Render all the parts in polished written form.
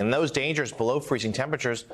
And those dangers below freezing temperatures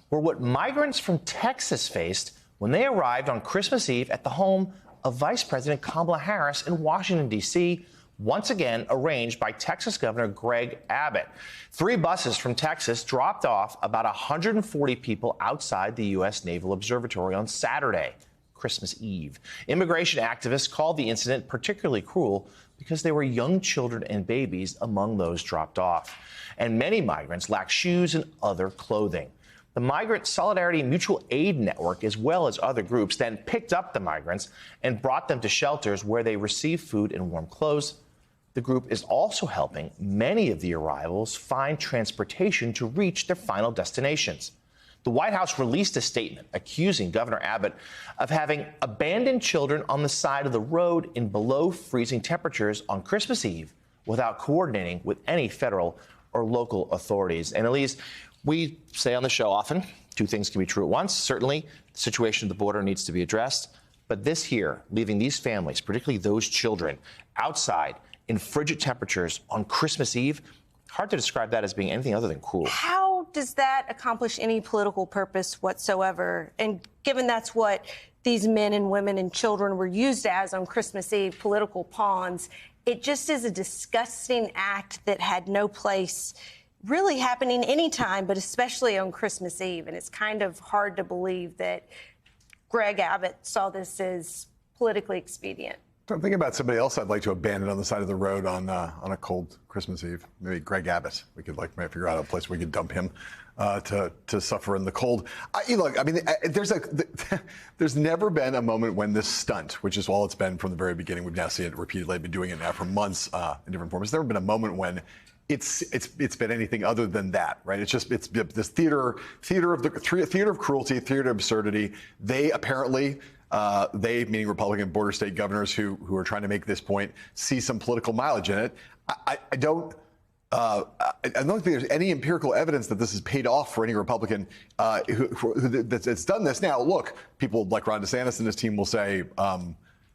were what migrants from Texas faced when they arrived on Christmas Eve at the home of Vice President Kamala Harris in Washington, D.C., once again arranged by Texas Governor Greg Abbott. 3 buses from Texas dropped off about 140 people outside the U.S. Naval Observatory on Saturday, Christmas Eve. Immigration activists called the incident particularly cruel because there were young children and babies among those dropped off. And many migrants lack shoes and other clothing. The Migrant Solidarity Mutual Aid Network, as well as other groups, then picked up the migrants and brought them to shelters where they receive food and warm clothes. The group is also helping many of the arrivals find transportation to reach their final destinations. The White House released a statement accusing Governor Abbott of having abandoned children on the side of the road in below freezing temperatures on Christmas Eve without coordinating with any federal or local authorities. And Elise, we say on the show often, 2 things can be true at once. Certainly, the situation at the border needs to be addressed. But this here, leaving these families, particularly those children, outside in frigid temperatures on Christmas Eve, hard to describe that as being anything other than cruel. How does that accomplish any political purpose whatsoever? And given that's what these men and women and children were used as on Christmas Eve, political pawns, it just is a disgusting act that had no place really happening anytime, but especially on Christmas Eve. And it's kind of hard to believe that Greg Abbott saw this as politically expedient. I'm thinking about somebody else I'd like to abandon on the side of the road on a cold Christmas Eve. Maybe Greg Abbott. We could maybe figure out a place where we could dump him to suffer in the cold. Look, I mean, there's never been a moment when this stunt, which is all it's been from the very beginning, we've now seen it repeatedly. I've been doing it now for months in different forms. There's never been a moment when it's been anything other than that, right? It's this theater of cruelty, theater of absurdity. They apparently. They, meaning Republican border state governors who are trying to make this point, see some political mileage in it. I don't think there's any empirical evidence that this has paid off for any Republican that's done this. Now, look, people like Ron DeSantis and his team will say, it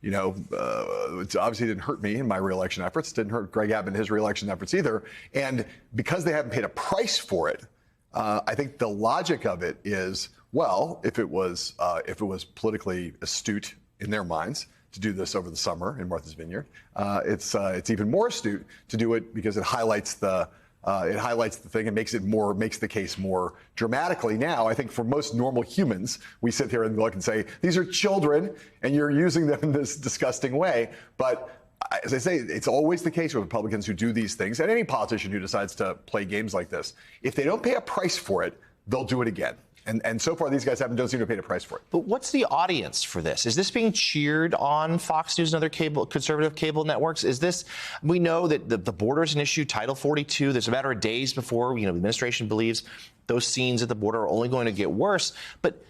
obviously didn't hurt me in my reelection efforts. Didn't hurt Greg Abbott in his reelection efforts either. And because they haven't paid a price for it, I think the logic of it is, well, if it was politically astute in their minds to do this over the summer in Martha's Vineyard, it's even more astute to do it because it highlights the thing and makes the case more dramatically. Now, I think for most normal humans, we sit here and look and say, these are children and you're using them in this disgusting way. But as I say, it's always the case with Republicans who do these things, and any politician who decides to play games like this. If they don't pay a price for it, they'll do it again. And so far, these guys don't seem to have paid a price for it. But what's the audience for this? Is this being cheered on Fox News and other conservative cable networks? We know that the border is an issue, Title 42. There's a matter of days before, the administration believes those scenes at the border are only going to get worse. But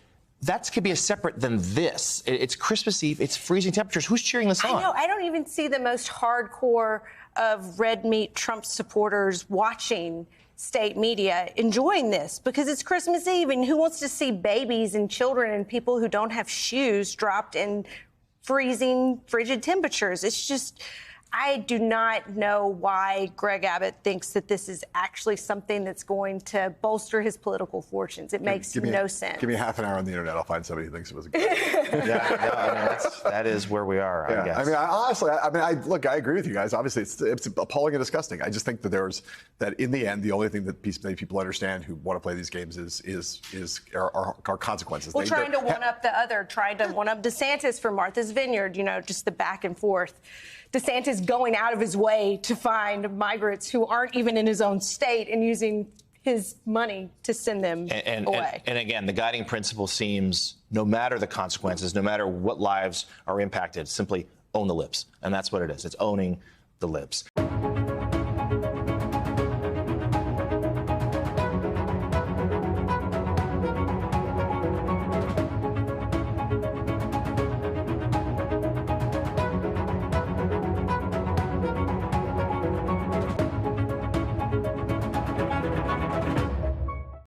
that could be separate than this. It's Christmas Eve. It's freezing temperatures. Who's cheering this on? I know. I don't even see the most hardcore of red meat Trump supporters watching state media enjoying this because it's Christmas Eve, and who wants to see babies and children and people who don't have shoes dropped in freezing, frigid temperatures? It's just, I do not know why Greg Abbott thinks that this is actually something that's going to bolster his political fortunes. It makes no sense. Give me half an hour on the internet. I'll find somebody who thinks it was a good idea. That is where we are, I guess. Look, I agree with you guys. Obviously, it's appalling and disgusting. I just think that in the end, the only thing that many people understand who want to play these games are consequences. Well, trying to one-up the other, trying to one-up DeSantis for Martha's Vineyard, just the back and forth. DeSantis going out of his way to find migrants who aren't even in his own state and using his money to send them away. And again, the guiding principle seems, no matter the consequences, no matter what lives are impacted, simply own the libs. And that's what it is. It's owning the libs.